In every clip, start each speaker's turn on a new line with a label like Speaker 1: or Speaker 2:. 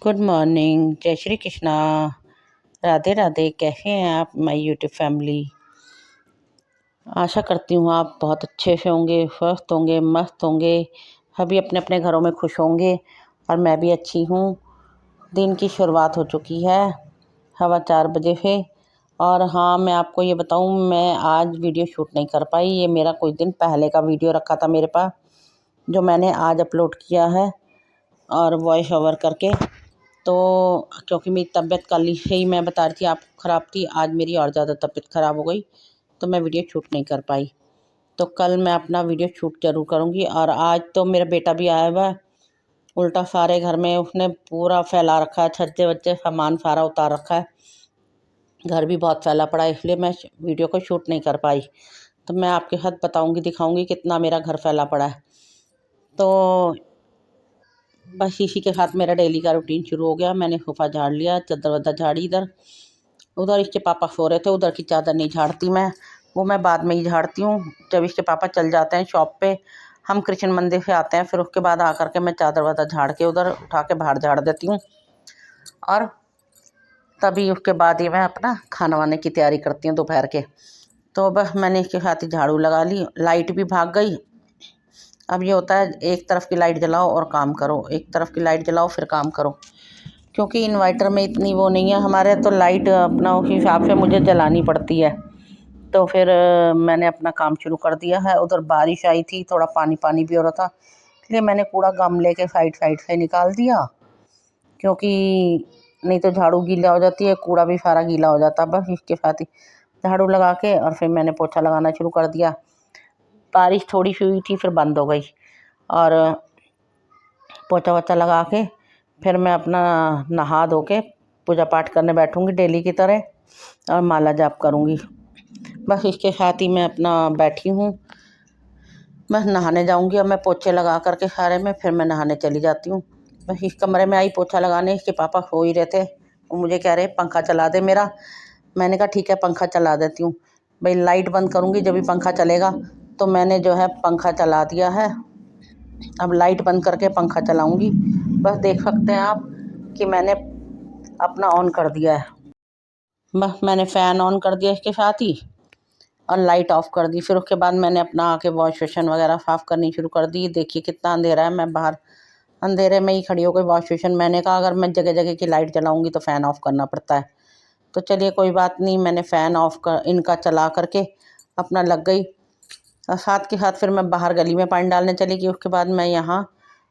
Speaker 1: Good morning, जय श्री कृष्णा। राधे राधे। कैसे हैं आप माय यूट्यूब फैमिली? आशा करती हूँ आप बहुत अच्छे से होंगे, स्वस्थ होंगे, मस्त होंगे, सभी अपने अपने घरों में खुश होंगे और मैं भी अच्छी हूँ। दिन की शुरुआत हो चुकी है 4:15 बजे से। और हाँ, मैं आपको ये बताऊँ, मैं आज वीडियो शूट नहीं कर पाई। ये मेरा कुछ दिन पहले का वीडियो रखा था मेरे पास, जो मैंने आज अपलोड किया है और वॉइस ओवर करके। तो क्योंकि मेरी तबीयत कल से ही मैं बता रही थी आपको ख़राब थी, आज मेरी और ज़्यादा तबीयत ख़राब हो गई तो मैं वीडियो शूट नहीं कर पाई। तो कल मैं अपना वीडियो शूट ज़रूर करूँगी। और आज तो मेरा बेटा भी आया हुआ है, उल्टा सारे घर में उसने पूरा फैला रखा है, छज्जे वज्जे सामान सारा उतार रखा है, घर भी बहुत फैला पड़ा है, इसलिए मैं वीडियो को शूट नहीं कर पाई। तो मैं आपके साथ बताऊँगी, दिखाऊँगी कितना मेरा घर फैला पड़ा है। तो बस इसी के साथ मेरा डेली का रूटीन शुरू हो गया। मैंने सोफ़ा झाड़ लिया, चादर वादर झाड़ी, इधर उधर इसके पापा सो रहे थे, उधर की चादर नहीं झाड़ती मैं, वो मैं बाद में ही झाड़ती हूँ। जब इसके पापा चल जाते हैं शॉप पे, हम कृष्ण मंदिर से आते हैं, फिर उसके बाद आकर के मैं चादर वादर झाड़ के उधर उठा के बाहर झाड़ देती हूँ। और तभी उसके बाद ही मैं अपना खाना वाने की तैयारी करती हूँ दोपहर के। तो बस मैंने इसके साथ ही झाड़ू लगा ली, लाइट भी भाग गई। अब ये होता है एक तरफ की लाइट जलाओ और काम करो, एक तरफ की लाइट जलाओ फिर काम करो, क्योंकि इन्वर्टर में इतनी वो नहीं है हमारे, तो लाइट अपना उस हिसाब से मुझे जलानी पड़ती है। तो फिर मैंने अपना काम शुरू कर दिया है। उधर बारिश आई थी, थोड़ा पानी पानी भी हो रहा था, इसलिए मैंने कूड़ा गमले के साइड साइड से निकाल दिया, क्योंकि नहीं तो झाड़ू गीला हो जाती है, कूड़ा भी सारा गीला हो जाता है। बस इसके साथ ही झाड़ू लगा के और फिर मैंने पोछा लगाना शुरू कर दिया। बारिश थोड़ी सी हुई थी, फिर बंद हो गई, और पोछा वोछा लगा के फिर मैं अपना नहा धो के पूजा पाठ करने बैठूंगी डेली की तरह, और माला जाप करूंगी। बस इसके साथ ही मैं अपना बैठी हूँ। मैं नहाने जाऊंगी, अब मैं पोछे लगा करके सारे में फिर मैं नहाने चली जाती हूँ। बस इस कमरे में आई पोछा लगाने, इसके पापा सो ही रहे थे, वो मुझे कह रहे पंखा चला दे मेरा। मैंने कहा ठीक है, पंखा चला देती हूँ। भाई लाइट बंद करूँगी जब भी पंखा चलेगा, तो मैंने जो है पंखा चला दिया है। अब लाइट बंद करके पंखा चलाऊंगी। बस देख सकते हैं आप कि मैंने अपना ऑन कर दिया है। बस मैंने फ़ैन ऑन कर दिया इसके साथ ही, और लाइट ऑफ कर दी। फिर उसके बाद मैंने अपना आके वॉश बेसिन वगैरह साफ़ करनी शुरू कर दी। देखिए कितना अंधेरा है, मैं बाहर अंधेरे में ही खड़ी हो गई वॉश बेसिन। मैंने कहा अगर मैं जगह जगह की लाइट जलाऊंगी तो फ़ैन ऑफ करना पड़ता है। तो चलिए कोई बात नहीं, मैंने फ़ैन ऑफ कर इनका चला करके अपना लग गई। और साथ के साथ फिर मैं बाहर गली में पानी डालने चली गई। उसके बाद मैं यहाँ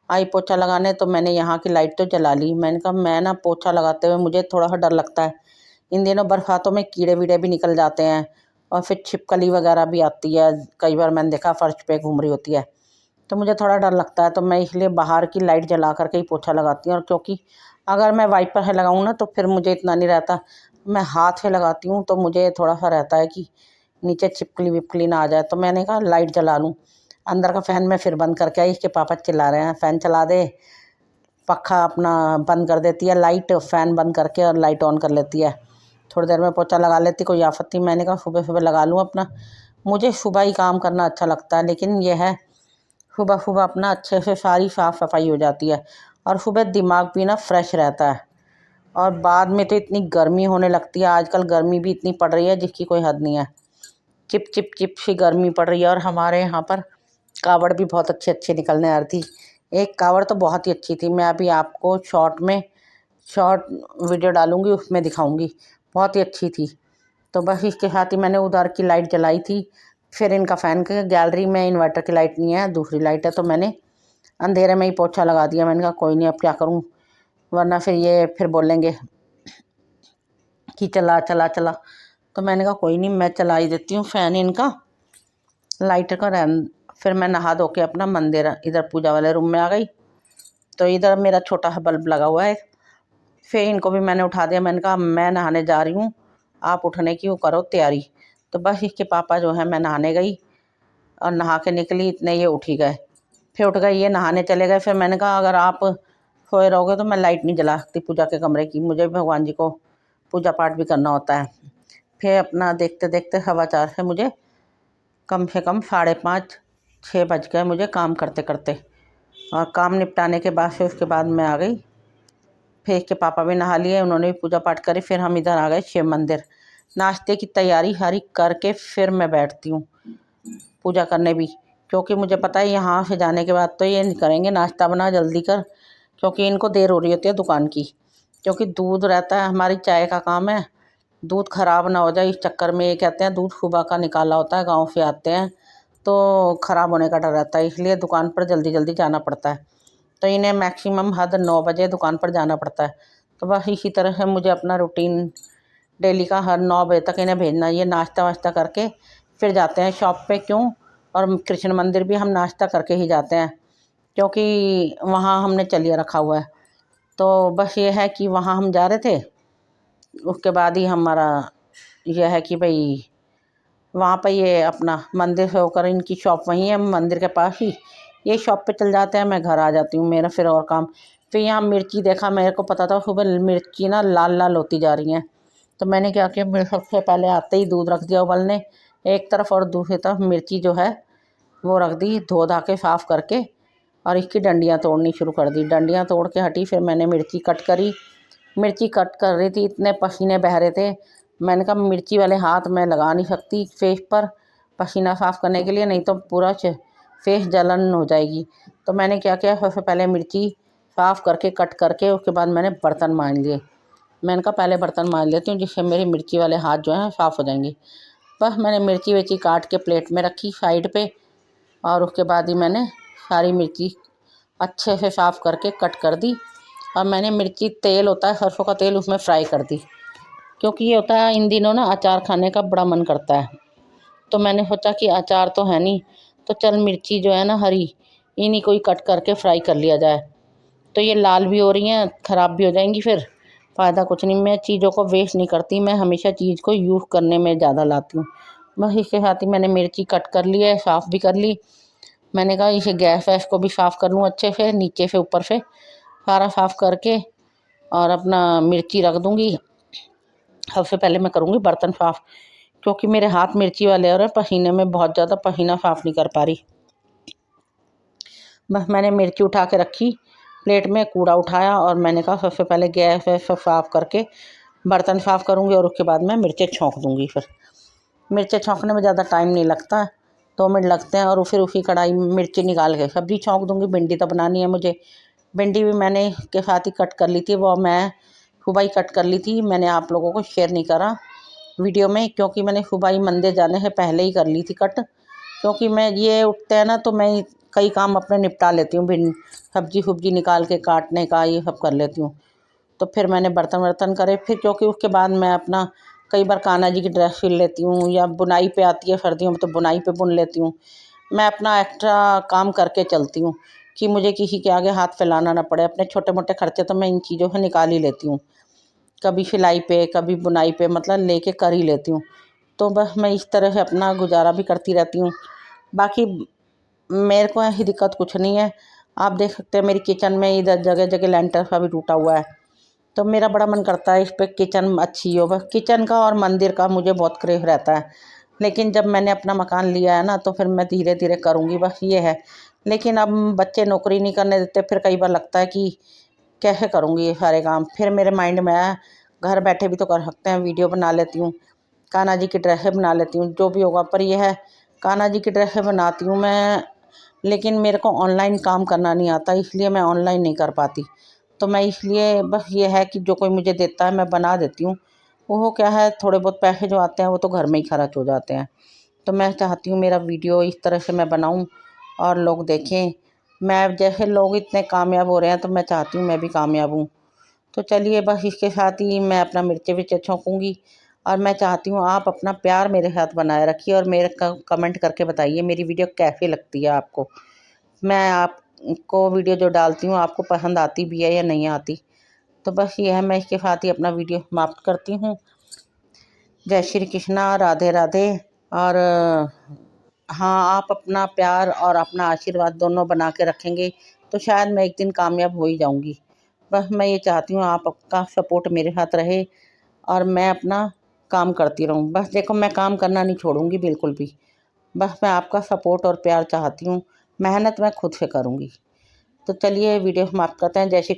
Speaker 1: आई पोछा लगाने, तो मैंने यहाँ की लाइट तो जला ली। मैंने कहा मैं ना पोछा लगाते हुए मुझे थोड़ा सा डर लगता है, इन दिनों बरसातों में कीड़े वीड़े भी निकल जाते हैं, और फिर छिपकली वगैरह भी आती है, कई बार मैंने देखा फर्श पे घूम रही होती है, तो मुझे थोड़ा डर लगता है। तो मैं इसलिए बाहर की लाइट जला करके ही पोछा लगाती हूँ। और क्योंकि अगर मैं वाइपर से लगाऊँ ना, तो फिर मुझे इतना नहीं रहता, मैं हाथ से लगाती हूँ तो मुझे थोड़ा सा रहता है कि नीचे छिपकली विपकली ना आ जाए। तो मैंने कहा लाइट जला लूँ। अंदर का फ़ैन मैं फिर बंद करके आई, इसके पापा चिल्ला रहे हैं फ़ैन चला दे। पक्खा अपना बंद कर देती है लाइट, फ़ैन बंद करके और लाइट ऑन कर लेती है। थोड़ी देर में पोछा लगा लेती, कोई आफत नहीं। मैंने कहा सुबह सुबह लगा लूँ अपना, मुझे सुबह ही काम करना अच्छा लगता है। लेकिन यह है सुबह सुबह अपना अच्छे से सारी साफ़ सफाई हो जाती है, और सुबह दिमाग भी ना फ्रेश रहता है। और बाद में तो इतनी गर्मी होने लगती है, आजकल गर्मी भी इतनी पड़ रही है जिसकी कोई हद नहीं है। चिप चिप चिप सी गर्मी पड़ रही है। और हमारे यहाँ पर कावड़ भी बहुत अच्छी अच्छी निकलने आ रही थी। एक कावड़ तो बहुत ही अच्छी थी, मैं अभी आपको शॉर्ट वीडियो डालूंगी, उसमें दिखाऊंगी, बहुत ही अच्छी थी। तो बस इसके साथ ही मैंने उधर की लाइट जलाई थी। फिर इनका फ़ैन के गैलरी में इन्वर्टर की लाइट नहीं है, दूसरी लाइट है, तो मैंने अंधेरे में ही पोछा लगा दिया। मैंने कहा कोई नहीं, अब क्या करूँ, वरना फिर ये फिर बोलेंगे कि चला चला चला। तो मैंने कहा कोई नहीं, मैं चला ही देती हूँ फ़ैन इनका, लाइट का रहन। फिर मैं नहा धो के अपना मंदिर इधर पूजा वाले रूम में आ गई। तो इधर मेरा छोटा सा बल्ब लगा हुआ है, फिर इनको भी मैंने उठा दिया। मैंने कहा मैं नहाने जा रही हूँ, आप उठने की वो करो तैयारी। तो बस इसके पापा जो है, मैं नहाने गई और नहा के निकली, इतने ये उठ ही गए। फिर उठ गए ये, नहाने चले गए। फिर मैंने कहा अगर आप सोए रहोगे तो मैं लाइट नहीं जला सकती पूजा के कमरे की, मुझे भी भगवान जी को पूजा पाठ भी करना होता है। फिर अपना देखते देखते 4:15 से मुझे कम से कम 5:30-6 बज गए मुझे काम करते करते। और काम निपटाने के बाद से उसके बाद मैं आ गई फिर के पापा भी नहा लिए, उन्होंने भी पूजा पाठ करी। फिर हम इधर आ गए शिव मंदिर। नाश्ते की तैयारी हरी करके फिर मैं बैठती हूँ पूजा करने भी, क्योंकि मुझे पता है यहाँ से जाने के बाद तो ये नहीं करेंगे नाश्ता बना जल्दी कर, क्योंकि इनको देर हो रही होती है दुकान की। क्योंकि दूध रहता है, हमारी चाय का काम है, दूध ख़राब ना हो जाए इस चक्कर में। ये कहते हैं दूध सुबह का निकाला होता है, गांव से आते हैं तो ख़राब होने का डर रहता है, इसलिए दुकान पर जल्दी जल्दी जाना पड़ता है। तो इन्हें मैक्सिमम हद 9 बजे दुकान पर जाना पड़ता है। तो बस इसी तरह से मुझे अपना रूटीन डेली का हर 9 बजे तक इन्हें भेजना। ये नाश्ता वाश्ता करके फिर जाते हैं शॉप पे। क्यों? और कृष्ण मंदिर भी हम नाश्ता करके ही जाते हैं, क्योंकि वहाँ हमने चलिए रखा हुआ है। तो बस ये है कि वहाँ हम जा रहे थे, उसके बाद ही हमारा यह है कि भाई वहाँ पे ये अपना मंदिर से होकर इनकी शॉप वहीं है मंदिर के पास ही, ये शॉप पे चल जाते हैं, मैं घर आ जाती हूँ, मेरा फिर और काम। फिर यहाँ मिर्ची देखा, मेरे को पता था सुबह मिर्ची ना लाल लाल होती जा रही हैं। तो मैंने क्या किया, मेरे सबसे पहले आते ही दूध रख दिया उबलने एक तरफ, और दूसरी तरफ मिर्ची जो है वो रख दी धो धा के साफ़ करके, और इसकी डंडियाँ तोड़नी शुरू कर दी। डंडियाँ तोड़ के हटी, फिर मैंने मिर्ची कट करी। मिर्ची कट कर रही थी, इतने पसीने बह रहे थे, मैंने कहा मिर्ची वाले हाथ मैं लगा नहीं सकती फेस पर पसीना साफ़ करने के लिए, नहीं तो पूरा फेस जलन हो जाएगी। तो मैंने क्या किया, सबसे पहले मिर्ची साफ़ करके कट करके उसके बाद मैंने बर्तन मान लिए। मैंने कहा पहले बर्तन मान लेती हूँ, जिससे मेरी मिर्ची वाले हाथ जो हैं साफ़ हो जाएंगे। बस मैंने मिर्ची विर्ची काट के प्लेट में रखी साइड पे, और उसके बाद ही मैंने सारी मिर्ची अच्छे से साफ़ करके कट कर दी। और मैंने मिर्ची, तेल होता है सरसों का तेल, उसमें फ्राई कर दी, क्योंकि ये होता है इन दिनों ना अचार खाने का बड़ा मन करता है। तो मैंने सोचा कि अचार तो है नहीं, तो चल मिर्ची जो है ना हरी, इन्हीं को ही कट करके फ्राई कर लिया जाए। तो ये लाल भी हो रही हैं, ख़राब भी हो जाएंगी, फिर फ़ायदा कुछ नहीं। मैं चीज़ों को वेस्ट नहीं करती, मैं हमेशा चीज़ को यूज़ करने में ज़्यादा लाती हूँ। बस इसके साथ ही मैंने मिर्ची कट कर ली है, साफ़ भी कर ली। मैंने कहा इसे गैस वैस को भी साफ़ कर लूँ अच्छे से, नीचे से ऊपर से सारा साफ़ करके, और अपना मिर्ची रख दूँगी। सबसे पहले मैं करूँगी बर्तन साफ़, क्योंकि मेरे हाथ मिर्ची वाले और पसीने में बहुत ज़्यादा पसीना साफ़ नहीं कर पा रही। बस मैंने मिर्ची उठा के रखी प्लेट में, कूड़ा उठाया, और मैंने कहा सबसे पहले गैस वैस सब साफ़ करके बर्तन साफ़ करूँगी, और उसके बाद मैं मिर्चें छौंक दूँगी। फिर मिर्चें छौंकने में ज़्यादा टाइम नहीं लगता, 2 मिनट लगते हैं, और फिर उसी कढ़ाई में मिर्ची निकाल के सब्ज़ी छौंक दूँगी। भिंडी तो बनानी है मुझे, भिंडी भी मैंने के साथ ही कट कर ली थी, वो मैं सुबह ही कट कर ली थी। मैंने आप लोगों को शेयर नहीं करा वीडियो में, क्योंकि मैंने सुबह ही मंदिर जाने से पहले ही कर ली थी कट। क्योंकि मैं ये उठते हैं ना, तो मैं कई काम अपने निपटा लेती हूँ, सब्जी सुब्जी निकाल के काटने का ये सब कर लेती हूँ। तो फिर मैंने बर्तन वर्तन करे, फिर क्योंकि उसके बाद मैं अपना कई बार कान्हा जी की ड्रेस सिल लेती हूँ, या बुनाई पे आती है सर्दियों में तो बुनाई पे बुन लेती हूँ। मैं अपना एक्स्ट्रा काम करके चलती हूँ कि मुझे किसी के आगे हाथ फैलाना ना पड़े। अपने छोटे मोटे खर्चे तो मैं इन चीज़ों से निकाल ही लेती हूँ, कभी सिलाई पे कभी बुनाई पे, मतलब लेके कर ही लेती हूँ। तो बस मैं इस तरह से अपना गुजारा भी करती रहती हूँ। बाकी मेरे को ऐसी दिक्कत कुछ नहीं है। आप देख सकते हैं मेरी किचन में इधर जगह जगह लेंटर सा भी टूटा हुआ है, तो मेरा बड़ा मन करता है इस पे किचन अच्छी हो। बस किचन का और मंदिर का मुझे बहुत क्रेज़ रहता है, लेकिन जब मैंने अपना मकान लिया है ना, तो फिर मैं धीरे धीरे करूँगी, बस ये है। लेकिन अब बच्चे नौकरी नहीं करने देते, फिर कई बार लगता है कि कैसे करूँगी ये सारे काम। फिर मेरे माइंड में आया घर बैठे भी तो कर सकते हैं, वीडियो बना लेती हूँ, कान्हा जी की ड्रेसें बना लेती हूँ, जो भी होगा। पर यह है कान्हा जी की ड्रेसें बनाती हूँ मैं, लेकिन मेरे को ऑनलाइन काम करना नहीं आता, इसलिए मैं ऑनलाइन नहीं कर पाती। तो मैं इसलिए बस ये है कि जो कोई मुझे देता है मैं बना देती हूँ। वो क्या है, थोड़े बहुत पैसे जो आते हैं वो तो घर में ही खर्च हो जाते हैं। तो मैं चाहती हूँ मेरा वीडियो इस तरह से मैं बनाऊँ और लोग देखें। मैं जैसे लोग इतने कामयाब हो रहे हैं, तो मैं चाहती हूँ मैं भी कामयाब हूँ। तो चलिए बस इसके साथ ही मैं अपना मिर्ची विर्ची छौंकूँगी, और मैं चाहती हूँ आप अपना प्यार मेरे साथ बनाए रखिए, और मेरे कमेंट करके बताइए मेरी वीडियो कैसी लगती है आपको। मैं आपको वीडियो जो डालती हूँ आपको पसंद आती भी है या नहीं आती। तो बस ये है, मैं इसके साथ ही अपना वीडियो समाप्त करती हूँ। जय श्री कृष्णा, राधे राधे। और हाँ, आप अपना प्यार और अपना आशीर्वाद दोनों बना के रखेंगे तो शायद मैं एक दिन कामयाब हो ही जाऊँगी। बस मैं ये चाहती हूँ आपका सपोर्ट मेरे साथ रहे, और मैं अपना काम करती रहूँ। बस देखो, मैं काम करना नहीं छोड़ूँगी बिल्कुल भी। बस मैं आपका सपोर्ट और प्यार चाहती हूँ, मेहनत मैं खुद से करूँगी। तो चलिए वीडियो समाप्त करते हैं। जय श्री